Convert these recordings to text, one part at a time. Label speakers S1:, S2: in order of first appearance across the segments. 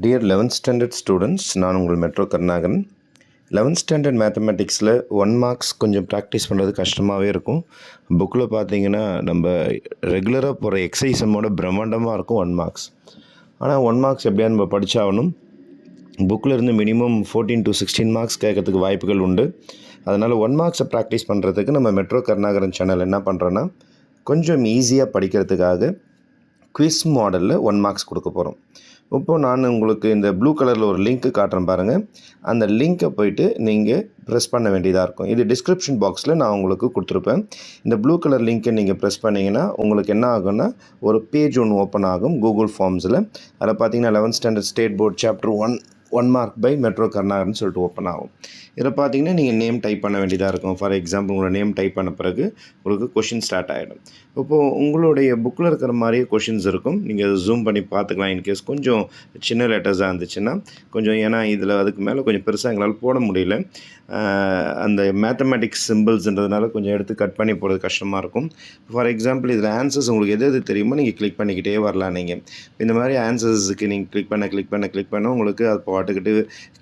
S1: Dear 11th standard students, நான் உங்கள் metro Karunakaran. 11th standard மேத்தமெட்டிக்ஸில் 1 மார்க்ஸ் கொஞ்சம் ப்ராக்டிஸ் பண்ணுறது கஷ்டமாகவே இருக்கும். புக்கில் பார்த்தீங்கன்னா நம்ம ரெகுலராக போகிற எக்ஸசைஸமோட பிரம்மாண்டமாக இருக்கும் 1 மார்க்ஸ். ஆனால் 1 மார்க்ஸ் எப்படியா நம்ம படித்தாகணும். புக்கில் இருந்து மினிமம் 14 to 16 மார்க்ஸ் கேட்கறதுக்கு வாய்ப்புகள் உண்டு. அதனால் 1 மார்க்ஸை ப்ராக்டிஸ் பண்ணுறதுக்கு நம்ம மெட்ரோ கருணாகரன் சேனல் என்ன பண்ணுறோன்னா, கொஞ்சம் ஈஸியாக படிக்கிறதுக்காக குவிஸ் மாடலில் 1 மார்க்ஸ் கொடுக்க போகிறோம். இப்போது நான் உங்களுக்கு இந்த ப்ளூ கலரில் ஒரு லிங்க்கு காட்டுறேன் பாருங்கள். அந்த லிங்க்கை போய்ட்டு நீங்கள் ப்ரெஸ் பண்ண வேண்டியதாக இருக்கும். இது டிஸ்கிரிப்ஷன் பாக்ஸில் நான் உங்களுக்கு கொடுத்துருப்பேன். இந்த ப்ளூ கலர் லிங்க்கை நீங்கள் ப்ரெஸ் பண்ணிங்கன்னா உங்களுக்கு என்ன ஆகும்னா, ஒரு பேஜ் ஒன்று ஓப்பன் ஆகும் கூகுள் ஃபார்ம்ஸில். அதில் பார்த்தீங்கன்னா 11th standard state board chapter 1 mark by metro Karunakaran சொல்லிட்டு ஓப்பன் ஆகும். இதில் பார்த்தீங்கன்னா நீங்கள் நேம் டைப் பண்ண வேண்டியதாக இருக்கும். ஃபார் எக்ஸாம்பிள் உங்களோட நேம் டைப் பண்ண பிறகு உங்களுக்கு கொஷின் ஸ்டார்ட் ஆகிடும். இப்போது உங்களுடைய புக்கில் இருக்கிற மாதிரியே கொஷின்ஸ் இருக்கும். நீங்கள் அதை ஜூம் பண்ணி பார்த்துக்கலாம். இன்கேஸ் கொஞ்சம் சின்ன லெட்டர்ஸாக இருந்துச்சுன்னா கொஞ்சம், ஏன்னா இதில் அதுக்கு மேலே கொஞ்சம் பெருசாக எங்களால் போட முடியல. அந்த மேத்தமேட்டிக்ஸ் சிம்பிள்ஸ்ன்றதுனால கொஞ்சம் எடுத்து கட் பண்ணி போடுறது கஷ்டமாக இருக்கும். ஃபார் எக்ஸாம்பிள் இதில் ஆன்சர்ஸ் உங்களுக்கு எது தெரியுமோ நீங்கள் கிளிக் பண்ணிக்கிட்டே வரலாம். நீங்கள் இந்த மாதிரி ஆன்சர்ஸுக்கு நீங்கள் கிளிக் பண்ண உங்களுக்கு அது பாட்டுக்கிட்டு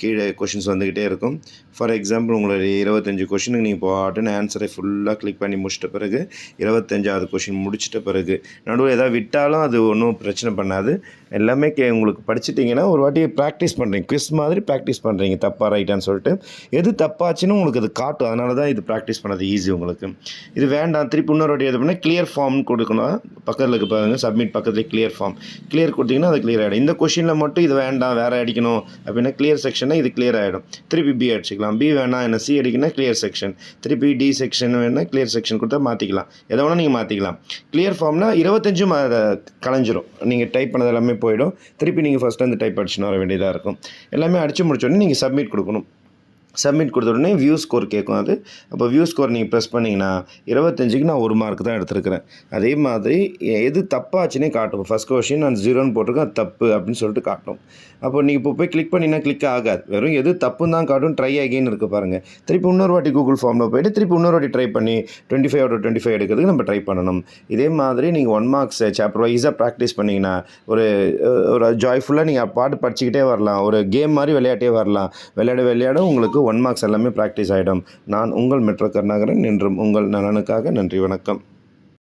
S1: கீழே கொஷின்ஸ் வந்துக்கிட்டே இருக்கும். ஃபார் எக்ஸாம்பிள் உங்களுடைய 25 கொஷினுக்கு நீங்கள் பாட்டுன்னு ஆன்சரை ஃபுல்லாக கிளிக் பண்ணி முடிச்சிட்ட பிறகு 25வது கொஷின் முடிச்சிட்ட பிறகு நடுவில் எதாவது விட்டாலும் அது ஒன்றும் பிரச்சனை பண்ணாது. எல்லாமே உங்களுக்கு படிச்சிட்டிங்கன்னா ஒரு வாட்டி ப்ராக்டிஸ் பண்ணுறீங்க, குவிஸ் மாதிரி ப்ராக்டிஸ் பண்ணுறீங்க, தப்பாக ரைட்டான்னு சொல்லிட்டு. எது தப்பாச்சுன்னு உங்களுக்கு அது காட்டும். அதனால தான் இது ப்ராக்டிஸ் பண்ணது ஈஸி உங்களுக்கு. இது வேண்டாம் திருப்பி இன்னொரு வாட்டி எது பண்ணால் கிளியர் ஃபார்ம்னு கொடுக்கணும். பக்கத்தில் இருக்க பாருங்கள், சப்மிட் பக்கத்தில் கிளியர் ஃபார்ம் கிளியர் கொடுத்தீங்கன்னா அது கிளியர் ஆகிடும். இந்த கொஷினில் மட்டும் இது வேண்டாம் வேறு அடிக்கணும் அப்படின்னா கிளியர் செக்ஷனை இது கிளியர் ஆகிடும். திருப்பி பி அடிச்சிக்கலாம். பி வேணாம் என்ன சி அடிக்கணும் கிளியர் செக்ஷன். திருப்பி டி செக்ஷன் வேணால் கிளியர் செக்ஷன் கொடுத்தா மாற்றிக்கலாம். எதை வேணால் நீங்கள் மாற்றிக்கலாம். கிளியர் ஃபார்ம்னா 25 கலைஞ்சிரும். நீங்கள் டைப் பண்ணது எல்லாமே போயிடும். திருப்பி நீங்கள் ஃபஸ்ட்டு வந்து டைப் அடிச்சுன்னு வர வேண்டியதாக இருக்கும். எல்லாமே அடித்து முடிச்சோடனே நீங்கள் சப்மிட் கொடுக்கணும். சப்மிட் கொடுத்த உடனே வியூ ஸ்கோர் கேட்கும் அது. அப்போ வியூ ஸ்கோர் நீங்கள் ப்ரெஸ் பண்ணிங்கன்னா 25க்கு நான் 1 மார்க் தான் எடுத்துருக்கிறேன். அதே மாதிரி எது தப்பாச்சுன்னே காட்டும். ஃபஸ்ட் கொஷின் நான் 0ன்னு போட்டிருக்கேன், அது தப்பு அப்படின்னு சொல்லிட்டு காட்டும். அப்போ நீங்கள் இப்போ போய் கிளிக் பண்ணிங்கன்னா கிளிக் ஆகாது. வெறும் எது தப்புன்னு தான் காட்டும். ட்ரை அகெயின் இருக்குது பாருங்கள். திருப்பி இன்னொரு வாட்டி கூகுள் ஃபார்மில் போய்ட்டு திருப்பி இன்னொரு வாட்டி ட்ரை பண்ணி 25 out of 25 எடுக்கிறதுக்கு நம்ம ட்ரை பண்ணணும். இதே மாதிரி நீங்கள் 1 மார்க்ஸ் சாப்டர் வைஸாக ப்ராக்டிஸ் பண்ணிங்கன்னா ஒரு ஜாய்ஃபுல்லாக நீங்கள் பாட்டு படிச்சுக்கிட்டே வரலாம். ஒரு கேம் மாதிரி விளையாட்டே வரலாம். விளையாட உங்களுக்கு 1 மார்க்ஸ் எல்லாமே ப்ராக்டிஸ் ஆகிடும். நான் உங்கள் மெட்ரோ கருணாகரன், என்றும் உங்கள் நலனுக்காக. நன்றி, வணக்கம்.